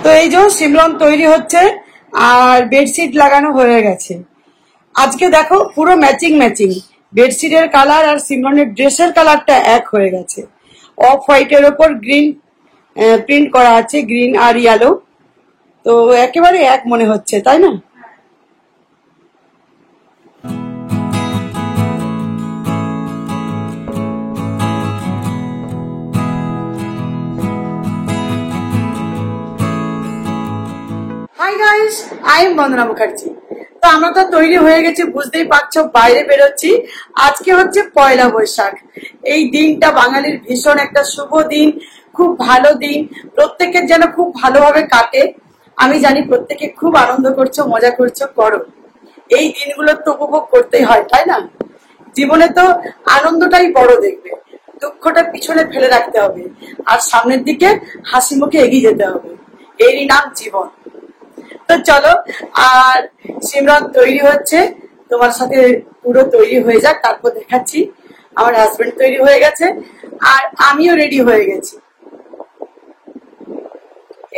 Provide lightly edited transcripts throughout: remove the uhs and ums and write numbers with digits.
তো এই যে সিমরন তৈরি হচ্ছে আর বেডশিট লাগানো হয়ে গেছে। আজকে দেখো পুরো ম্যাচিং ম্যাচিং, বেডশিটের কালার আর সিমরনের ড্রেসের কালারটা এক হয়ে গেছে। অফ হোয়াইটের ওপর গ্রিন প্রিন্ট করা আছে, গ্রিন আর ইয়েলো, তো একেবারে এক মনে হচ্ছে, তাই না? হাই গাইস, আই এম বন্দনা মুখার্জি। তো আমরা তো তৈরি হয়ে গেছি, বুঝতেই পারছো, বাইরে বেরোচ্ছি। আজকে হচ্ছে পয়লা বৈশাখ। এই দিনটা বাঙালির ভীষণ একটা শুভ দিন, খুব ভালো দিন, প্রত্যেকের যেন খুব ভালোভাবে কাটে। আমি জানি প্রত্যেকে খুব আনন্দ করছো, মজা করছো, করো। এই দিনগুলো তো উপভোগ করতেই হয়, তাই না? জীবনে তো আনন্দটাই বড়, দেখবে দুঃখটা পিছনে ফেলে রাখতে হবে আর সামনের দিকে হাসি মুখে এগিয়ে যেতে হবে। এরই নাম জীবন। তো চলো, আর সিমরন তৈরি হচ্ছে, তোমার সাথে পুরো তৈরি হয়ে যাক, তারপর দেখাচ্ছি। আমার হাজবেন্ড তৈরি হয়ে গেছে আর আমিও রেডি হয়ে গেছি।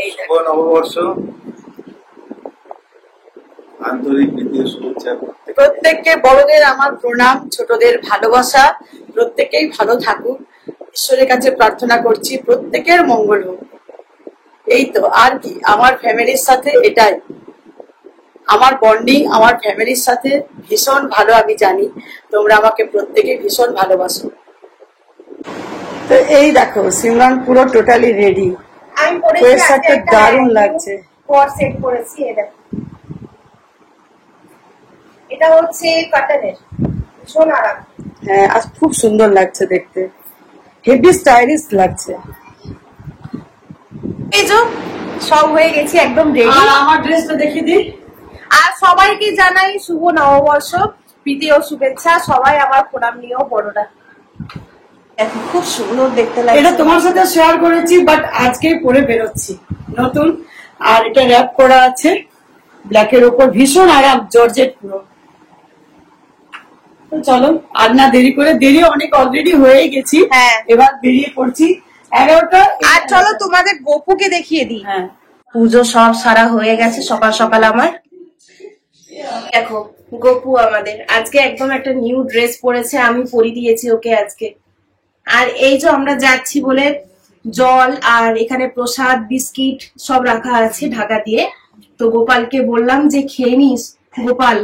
এই নববর্ষ, আন্তরিক প্রীতির শুভেচ্ছা। প্রত্যেককে বড়দের আমার প্রণাম, ছোটদের ভালোবাসা। প্রত্যেকেই ভালো থাকুক, ঈশ্বরের কাছে প্রার্থনা করছি প্রত্যেকের মঙ্গল হোক। এই তো, আর কি, আমার ফ্যামিলির সাথে এটাই আমার বন্ডিং, আমার ফ্যামিলির সাথে ভীষণ ভালো। আমি জানি তোমরা আমাকে প্রত্যেকে ভীষণ ভালোবাসো। তো এই দেখো সিমরন পুরো টোটালি রেডি। আমি পরেছি দারুণ লাগছে। কোয়ার সেট পরেছি, এই দেখো, এটা হচ্ছে কটনের, ভীষণ আরাম। হ্যাঁ, আজ খুব সুন্দর লাগছে দেখতে, হেভি স্টাইলিশ লাগছে। এই যে সব হয়ে গেছি, একদম রেডি। আর আমার ড্রেসটা দেখিয়ে দিই। আর সবাইকে জানাই শুভ নববর্ষ, প্রীতি ও শুভেচ্ছা। সবাই আমার প্রণাম নিও, বড়রা। দেখো খুব সুন্দর দেখতে লাগে। এটা তোমার সাথে শেয়ার করেছি, বাট আজকেই পরে বেরোচ্ছি নতুন। আর এটা র্যাপ করা আছে ব্ল্যাকের উপর, ভীষণ আরাম, জর্জেট পুরো। তো চলো, আর না দেরি করে, দেরি অনেক অলরেডি হয়ে গেছি। হ্যাঁ, এবার বেরিয়ে পড়ছি 11টা। আর চলো তোমাদের গপুকে দেখিয়ে দিই। হ্যাঁ, পুজো সব সারা হয়ে গেছে সকাল সকাল আমার। দেখো গপু আমাদের আজকে একদম একটা নিউ ড্রেস পরেছে, আমি পরিয়ে দিয়েছি ওকে আজকে। আর এই যে আমরা যাচ্ছি বলে জল আর এখানে প্রসাদ বিস্কিট সব রাখা আছে ঢাকা দিয়ে। তো গোপালকে বললাম যে খেয়ে নিস গোপাল।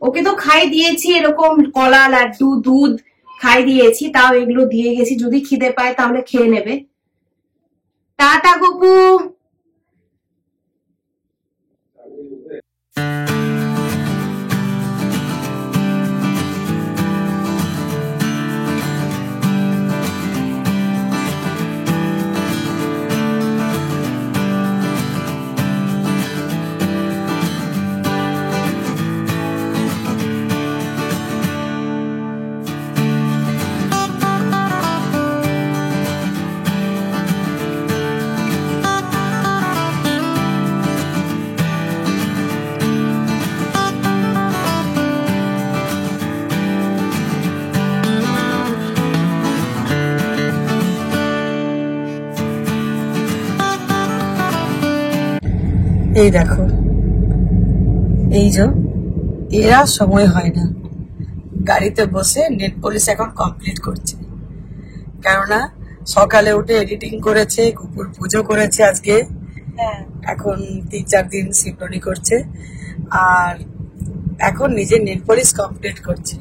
ওকে তো খাই দিয়েছি, এরকম কলা লাড্ডু দুধ খাই দিয়েছি, তাও এগুলো দিয়ে গেছি, যদি খিদে পায় তাহলে খেয়ে নেবে। টাটা গপু। এই দেখো, এই যে এরা সময় হয় না, গাড়িতে বসে নেট পলিশ এখন কমপ্লিট করছে। কেননা সকালে উঠে এডিটিং করেছে, কুকুর পুজো করেছে আজকে, এখন 3-4 দিন সিমরনি করছে, আর এখন নিজে নেট পলিশ কমপ্লিট করছে।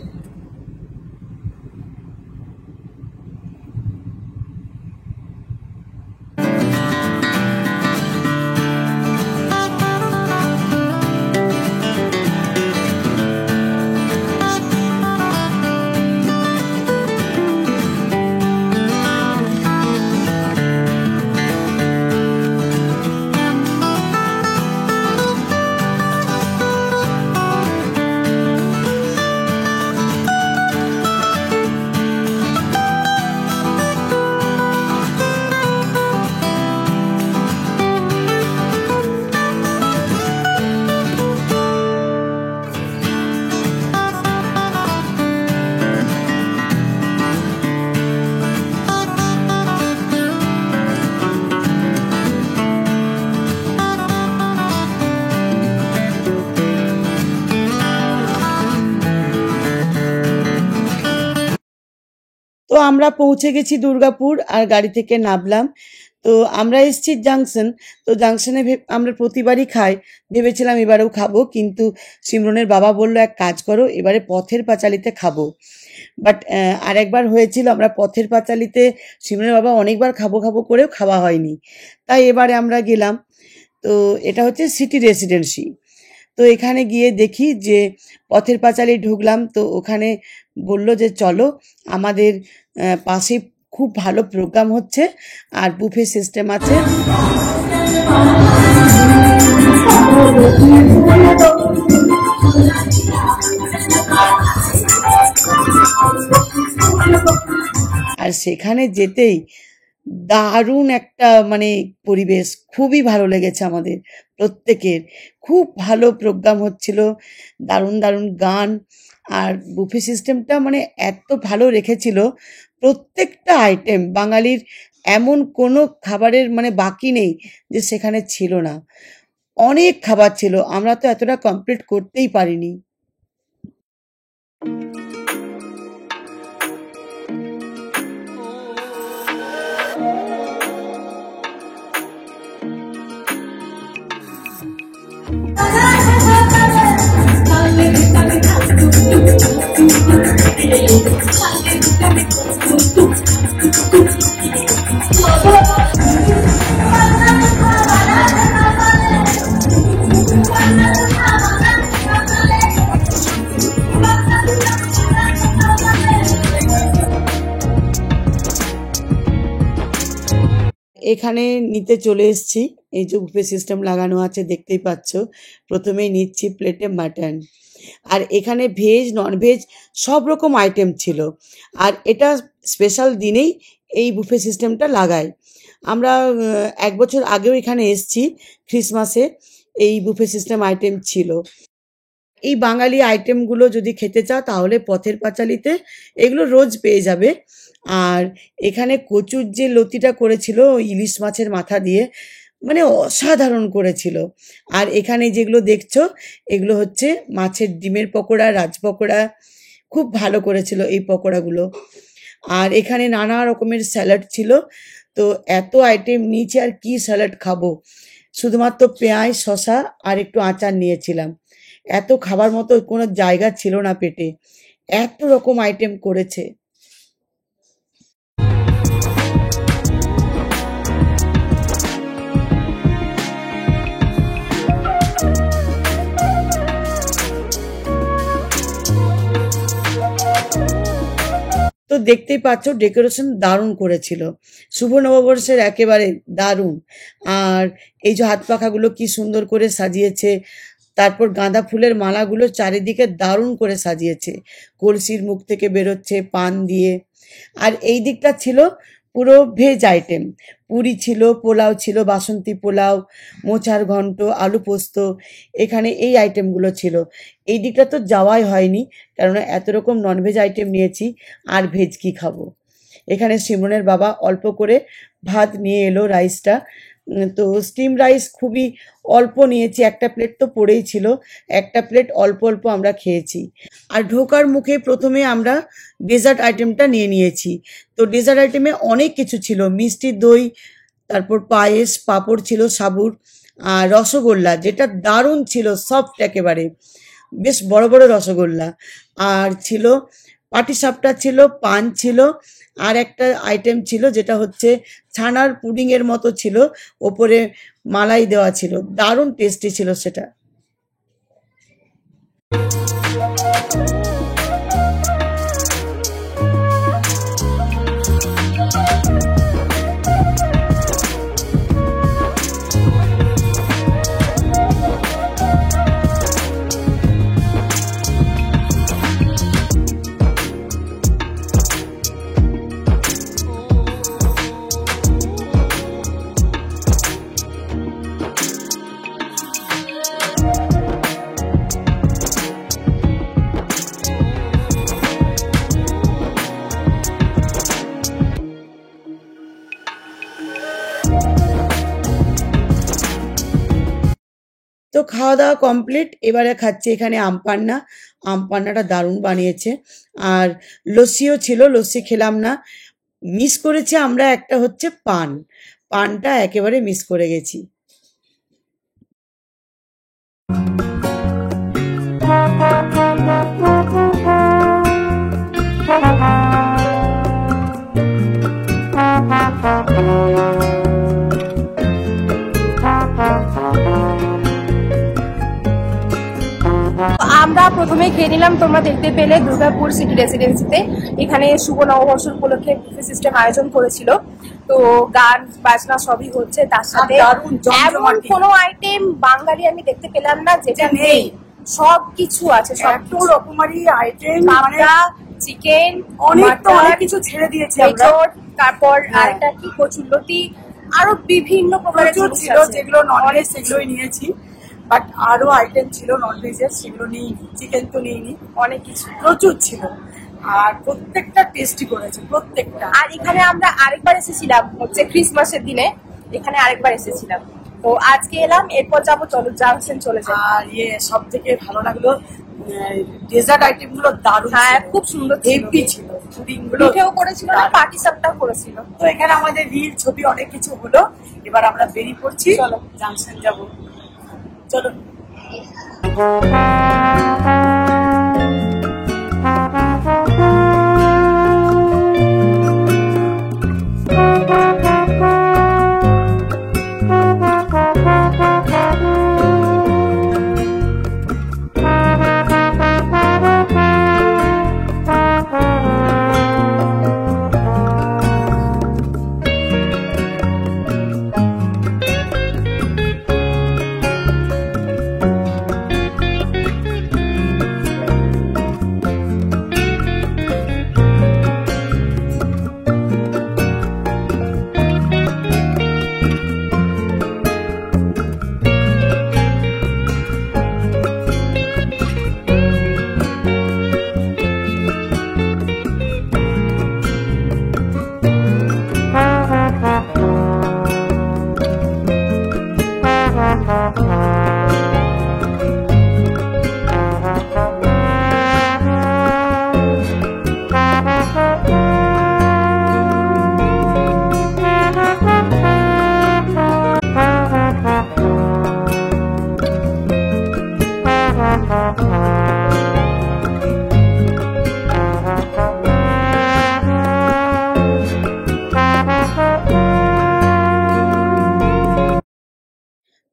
আমরা পৌঁছে গেছি দুর্গাপুর আর গাড়ি থেকে নামলাম। তো আমরা এসেছি জাংশন। তো জাংশনে আমরা প্রতিবারই খাই, ভেবেছিলাম এবারেও খাবো, কিন্তু সিমরনের বাবা বলল এক কাজ করো, এবারে পথের পাঁচালিতে খাবো। বাট আরেকবার হয়েছিল আমরা পথের পাঁচালিতে, সিমরনের বাবা অনেকবার খাবো খাবো করেও খাওয়া হয়নি, তাই এবারে আমরা গেলাম। তো এটা হচ্ছে সিটি রেসিডেন্সি। তো এখানে গিয়ে দেখি যে পথের পাঁচালি ঢুকলাম, তো ওখানে বলল যে চলো, আমাদের পাশে খুব ভালো প্রোগ্রাম হচ্ছে আর বুফে সিস্টেম আছে। আর সেখানে যেতেই দারুণ একটা মানে পরিবেশ, খুবই ভালো লেগেছে আমাদের প্রত্যেকের। খুব ভালো প্রোগ্রাম হচ্ছিল, দারুণ দারুণ গান, আর বুফে সিস্টেমটা মানে এত ভালো রেখেছিল। প্রত্যেকটা আইটেম বাঙালির, এমন কোনো খাবারের মানে বাকি নেই যে সেখানে ছিল না। অনেক খাবার ছিল, আমরা তো এতটা কমপ্লিট করতেই পারিনি। এখানে নিতে চলে এসেছি, এই যে বুফে সিস্টেম লাগানো আছে দেখতেই পাচ্ছ। প্রথমেই নিচ্ছি প্লেটে মাটন, আর এখানে ভেজ নন ভেজ সব রকম আইটেম ছিল। আর এটা স্পেশাল দিনেই এই বুফে সিস্টেমটা লাগায়। আমরা 1 বছর আগেও এখানে এসেছি, ক্রিসমাসে এই বুফে সিস্টেম আইটেম ছিল। এই বাঙালি আইটেমগুলো যদি খেতে চাও তাহলে পথের পাঁচালিতে এগুলো রোজ পেয়ে যাবে। আর এখানে কচুর যে লতিটা করেছিল ইলিশ মাছের মাথা দিয়ে, মানে অসাধারণ করেছিল। আর এখানে যেগুলো দেখছো এগুলো হচ্ছে মাছের ডিমের পকোড়া, রাজ পকোড়া, খুব ভালো করেছিল এই পকোড়াগুলো। আর এখানে নানা রকমের স্যালাড ছিল। তো এত আইটেম নিয়েছি, আর কি স্যালাড খাবো, শুধুমাত্র পেঁয়াজ, শসা আর একটু আচার নিয়েছিলাম। এত খাবার মতো কোনো জায়গা ছিল না পেটে, এত রকম আইটেম করেছে। তো দেখতেই পাচ্ছ ডেকোরেশন দারুণ করেছিল, শুভ নববর্ষের একেবারে দারুণ। আর এই যে হাত পাখাগুলো কি সুন্দর করে সাজিয়েছে, তারপর গাঁদা ফুলের মালাগুলো চারিদিকে দারুণ করে সাজিয়েছে, কলসির মুখ থেকে বেরোচ্ছে পান দিয়ে। আর এই দিকটা ছিল পুরো ভেজ আইটেম, পুরি ছিল, পোলাও ছিল, বাসন্তী পোলাও, মোচার ঘন্ট, আলু পোস্ত, এখানে এই আইটেমগুলো ছিল। এই দিকটা তো যাওয়াই হয়নি, কারণ এত রকম ননভেজ আইটেম নিয়েছি, আর ভেজ কি খাবো। এখানে সিমরনের বাবা অল্প করে ভাত নিয়ে এলো, রাইসটা। তো স্টিম রাইস খুবই অল্প নিয়েছি, একটা প্লেট তো পড়েই ছিল, একটা প্লেট অল্প অল্প আমরা খেয়েছি। আর ঢোকার মুখে প্রথমে আমরা ডেজার্ট আইটেমটা নিয়ে নিয়েছি। তো ডেজার্ট আইটেমে অনেক কিছু ছিল, মিষ্টি দই, তারপর পায়েস, পাঁপড় ছিল সাবুর, আর রসগোল্লা যেটা দারুণ ছিল, সফট একেবারে, বেশ বড় বড় রসগোল্লা। আর ছিল পাটিসাপটা ছিল, পান ছিল, আর একটা আইটেম ছিল যেটা হচ্ছে ছানার পুডিংয়ের মতো ছিল, ওপরে মালাই দেওয়া ছিল, দারুণ টেস্টি ছিল সেটা। তো খাওয়া দাওয়া কমপ্লিট, এবারে খাচ্ছি এখানে আম পান্না। আম পান্নাটা দারুণ বানিয়েছে। আর লস্যিও ছিল, লস্যি খেলাম না। মিস করেছি আমরা একটা হচ্ছে পান, পানটা একেবারে মিস করে গেছি। আমরা প্রথমে খেয়ে নিলাম, তোমরা দেখতে পেলে দুর্গাপুর সিটি রেসিডেন্সিতে এখানে শুভ নববর্ষ উপলক্ষে বুফে সিস্টেম আয়োজন করেছিল। তো গান বাজনা সবই হচ্ছে, তার সাথে এমন কোনো আইটেম বাঙালি আমি দেখতে পেলাম না যেটা নেই, সব কিছু আছে, সব রকমারি আইটেম, চিকেন, অনেক কিছু ছেড়ে দিয়েছি আমরা। তারপর আরেকটা কি কচুরলতি, আরো বিভিন্ন প্রকারের ছিল, যেগুলো ননভেজ সেগুলোই নিয়েছি। বাট আরো আইটেম ছিল ননভেজের, সেগুলো নিইনি। চিকেন তো নিইনি, অনেক কিছু প্রচুর ছিল। আর প্রত্যেকটা টেস্টি করেছে, প্রত্যেকটা। আর এখানে আমরা আরেকবার এসেছিলাম হচ্ছে ক্রিসমাসের দিনে, এখানে আরেকবার এসেছিলাম। তো আজকে এলাম, এরপর যাবো, চলো জাংশন চলে যাই। আর সব থেকে ভালো লাগলো ডেজার্ট আইটেম গুলো দারুণ। হ্যাঁ, খুব সুন্দর হেভি ছিল। পিঠেও করেছিল, পার্টি সাপটাও করেছিল। তো এখানে আমাদের রিল ছবি অনেক কিছু হলো। এবার আমরা বেরিয়ে পড়ছি, চলো জাংশন যাবো, চলো।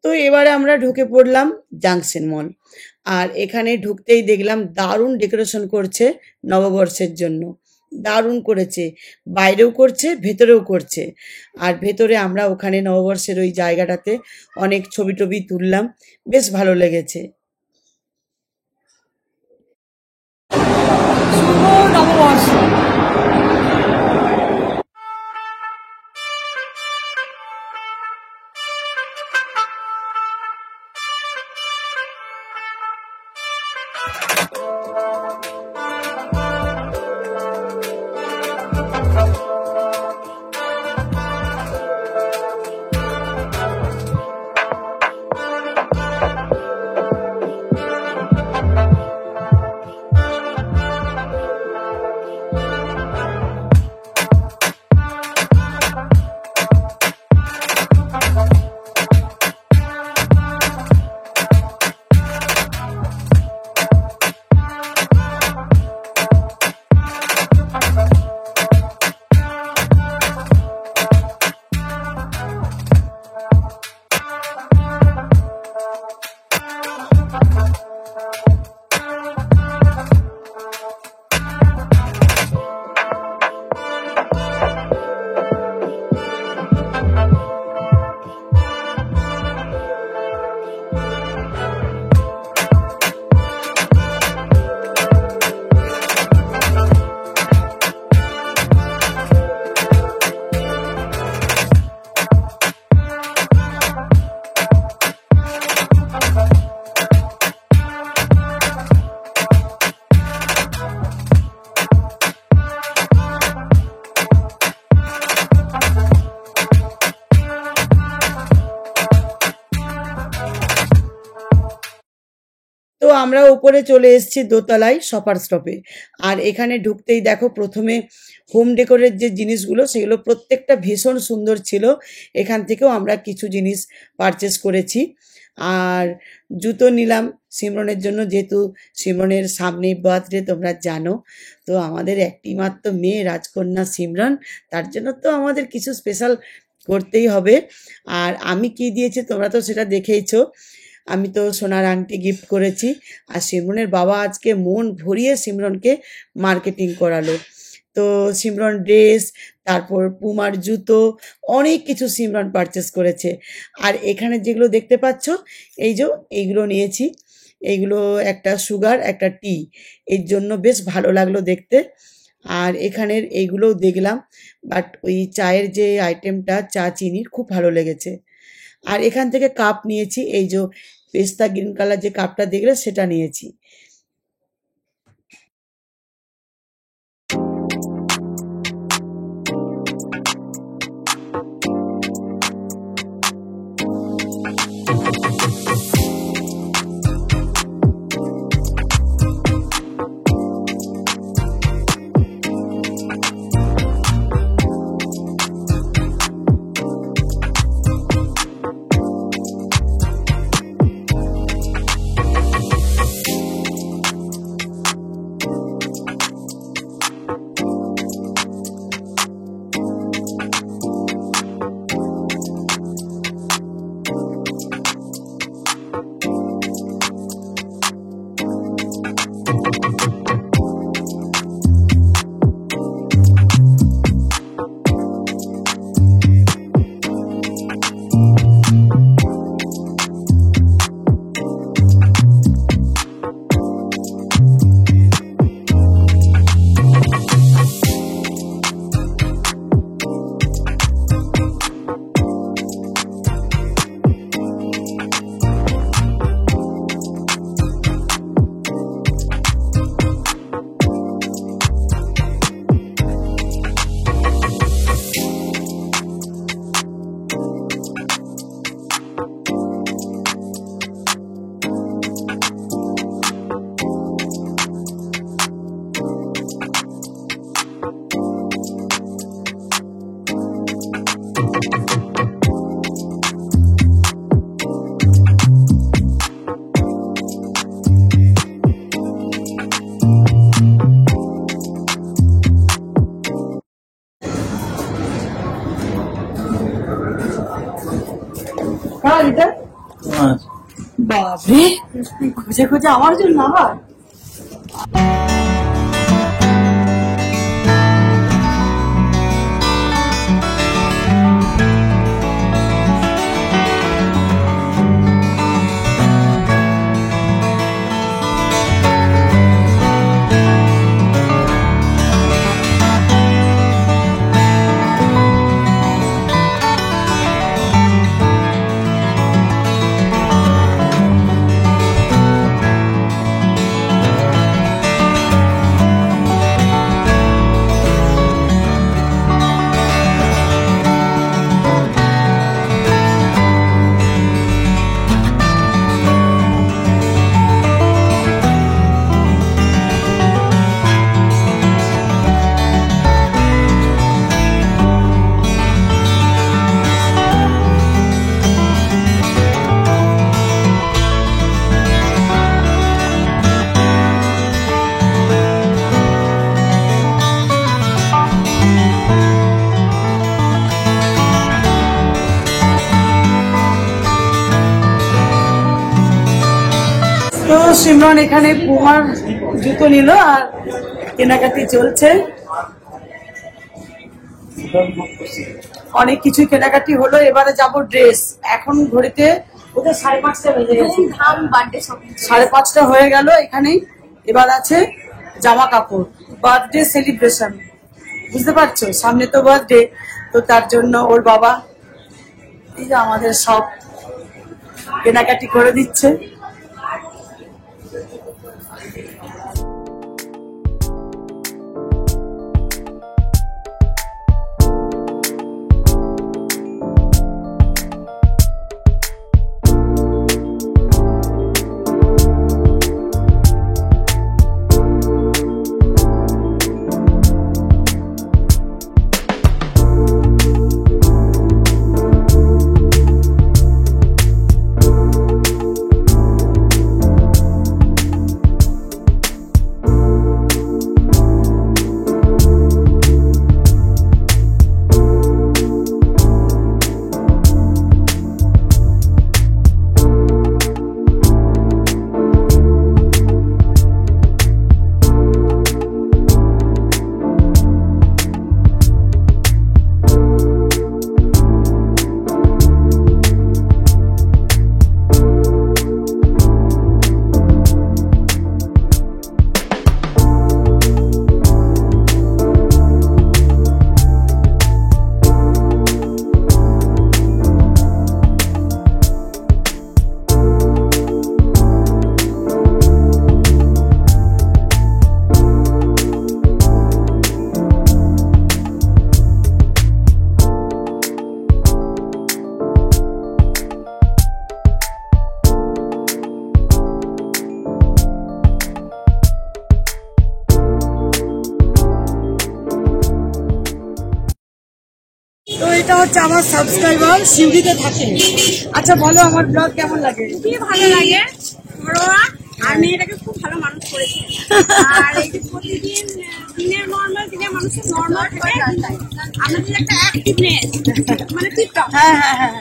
তো এবারে আমরা ঢুকে পড়লাম জাংশন মল। আর এখানে ঢুকতেই দেখলাম দারুণ ডেকোরেশন করছে নববর্ষের জন্য, দারুণ করেছে, বাইরেও করছে ভেতরেও করছে। আর ভেতরে আমরা ওখানে নববর্ষের ওই জায়গাটাতে অনেক ছবি টবি তুললাম, বেশ ভালো লেগেছে। শুভ নববর্ষ। আমরা উপরে চলে এসেছি দোতলায় শপার স্টপে। আর এখানে ঢুকতেই দেখো প্রথমে হোম ডেকোরের যে জিনিসগুলো সেগুলো প্রত্যেকটা ভীষণ সুন্দর ছিল। এখান থেকেও আমরা কিছু জিনিস পারচেস করেছি। আর জুতো নিলাম সিমরনের জন্য, যেহেতু সিমরনের সামনে বার্থডে তোমরা জানো। তো আমাদের একটি মাত্র মেয়ে রাজকন্যা সিমরন, তার জন্য তো আমাদের কিছু স্পেশাল করতেই হবে। আর আমি কি দিয়েছি তোমরা তো সেটা দেখেইছো। আমি তো সোনার আংটি গিফট করেছি। আর সিমরনের বাবা আজকে মন ভরিয়ে সিমরনকে মার্কেটিং করালো। তো সিমরন ড্রেস, তারপর পুমার জুতো, অনেক কিছু সিমরন পারচেস করেছে। আর এখানে যেগুলো দেখতে পাচ্ছ এইগুলো নিয়েছি। এইগুলো একটা সুগার একটা টি, এর জন্য বেশ ভালো লাগলো দেখতে। আর এখানের এইগুলোও দেখলাম, বাট ওই চায়ের যে আইটেমটা চা চিনির খুব ভালো লেগেছে। আর এখান থেকে কাপ নিয়েছি, এই যে পেস্তা গ্রিন কালার যে কাপটা দেখলে সেটা নিয়েছি। বাপরে, খুঁজে খুঁজে আমার জন্য আবার। তো সিমরন এখানে পুমার জুতো নিল আর কেনাকাটি চলছে। অনেক কিছু কেনাকাটি হলো, এবারে যাব ড্রেস। এখন ঘড়িতে ওদের 5:30 বেজে গেছে, 5:30 হয়ে গেল এখানে। এবার আছে জামা কাপড়, বার্থডে সেলিব্রেশন, বুঝতে পারছো, সামনে তো বার্থডে। তো তার জন্য ওর বাবা এই যে আমাদের সব কেনাকাটি করে দিচ্ছে। হচ্ছে আমার সাবস্ক্রাইবার শিউরিতে থাকে। আচ্ছা বলো, আমার ব্লগ কেমন লাগে? খুবই ভালো লাগে, ঘরোয়া, আর মেয়েটাকে খুব ভালো মানুষ করেছে। আর এই যে প্রতিদিন দিনের নর্মাল দিনের মানুষের নর্মাল থাকে, আমাদের একটা অ্যাক্টিভনেস মানে টিপটপ। হ্যাঁ হ্যাঁ হ্যাঁ,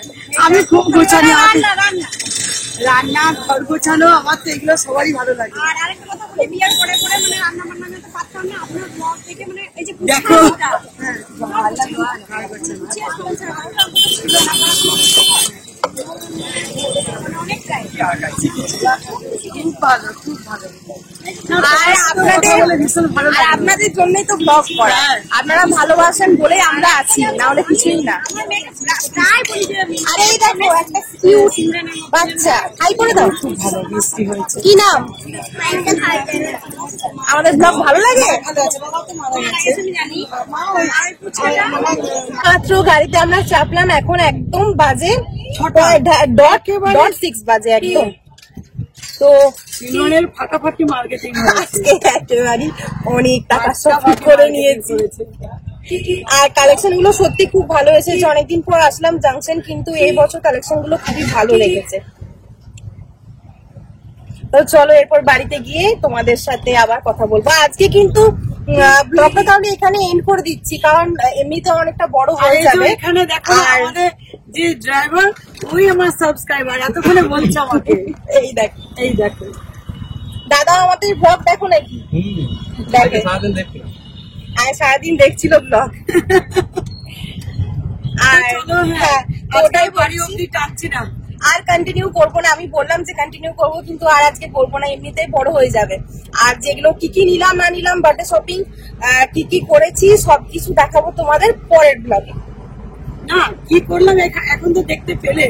আমি খুব গোছানো, রান্না রান্না রান্না ঘর গোছানো, আমার তো এগুলো সবারই ভালো লাগে। আর আরেকটা কথা বলি, বিয়ের পরে পরে মানে রান্না বান্না তো পারতাম না, আপনার ব্লগ দেখে মানে এই যে দেখো, গুছানোটা, হ্যাঁ, গুছিয়ে চলছে, ওটা ছিল না, মানে অনেকটাই। খুব ভালো, খুব ভালো। আর ভীষণ ভালো আর লাগে। আপনাদের জন্যই তো ব্লগ করা, হ্যাঁ। আপনারা ভালোবাসেন বলেই আমরা আছি, না হলে কিছুই না। আমার মেয়েকে প্রায় বলি যে আরে এই দেখো একটা কিউট বাচ্চা, হাই করে দাও। খুব ভালো বৃষ্টি হয়েছে। কি নাম? আমাদের ব্লগ ভালো লাগে। ভালো আছে, বাবা তো মারা গেছে। আমি জানি মাত্র গাড়িতে আমরা চাপলাম, এখন একদম বাজে ছটা। .6 বাজে একদম। তো সিলনের ফাটাফাটি মার্কেটিং আজকে একেবারে অনেক টাকা সব করে নিয়েছি। আর কালেকশন গুলো সত্যি খুব ভালো এসেছে, অনেকদিন পর আসলাম জাংশন, কিন্তু এই বছর কালেকশন গুলো খুবই ভালো লেগেছে। তো চলো এরপর বাড়িতে গিয়ে তোমাদের সাথে আবার কথা বলবো। আজকে কিন্তু ব্লগটা তাহলে এখানে এন্ড করে দিচ্ছি, কারণ এমনিতে অনেকটা বড় হয়ে যাবে। এখানে দেখো আর আমাদের যে ড্রাইভার, ওই আমার সাবস্ক্রাইবার, এতক্ষণে বলছে আমাকে এই দেখ, এই দেখো দাদা আমাদের ব্লগ দেখো নাকি? দেখে আর সারাদিন দেখছিল ব্লগ। আর হ্যাঁ, ওটাই বাড়ি বলছি। অব্দি টানছি না। আর কন্টিনিউ করবো না, আমি বললাম যে কন্টিনিউ করবো, কিন্তু আর আজকে করবো না, এমনিতেই বড় হয়ে যাবে। আর যেগুলো কি কি নিলাম না নিলাম, বার্থডে শপিং কি কি করেছি সবকিছু দেখাবো তোমাদের পরের ব্লগে। না কি করলাম এখন তো দেখতে পেলে,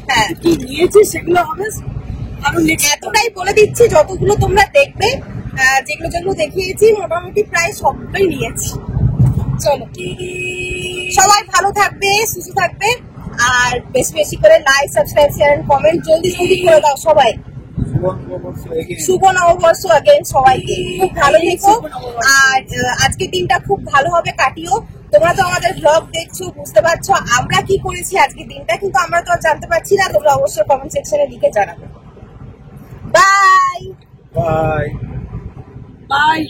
হ্যাঁ, কি নিয়েছি সেগুলো হবে আরো next এতটাই বলে দিচ্ছি, যতগুলো তোমরা দেখবে, যেগুলো যেগুলো দেখিয়েছি মোটামুটি প্রায় সবগুলোই নিয়েছি। চলো, সবাই ভালো থাকবে, সুস্থ থাকবে, আর বেশি বেশি করে like, subscribe, share and comment জলদি জলদি করে দাও সবাই। শুভ নববর্ষ अगेन সবাইকে, খুব ভালো থেকো। আর আজকে দিনটা খুব ভালোভাবে কাটিও। তোমরা তো আমাদের ব্লগ দেখছো, বুঝতে পারছো আমরা কি করেছি আজকে দিনটা, কিন্তু আমরা তো আর জানতে পারছি না। তোমরা অবশ্যই কমেন্ট সেকশনে লিখে জানাবে। বাই। বাই। বাই।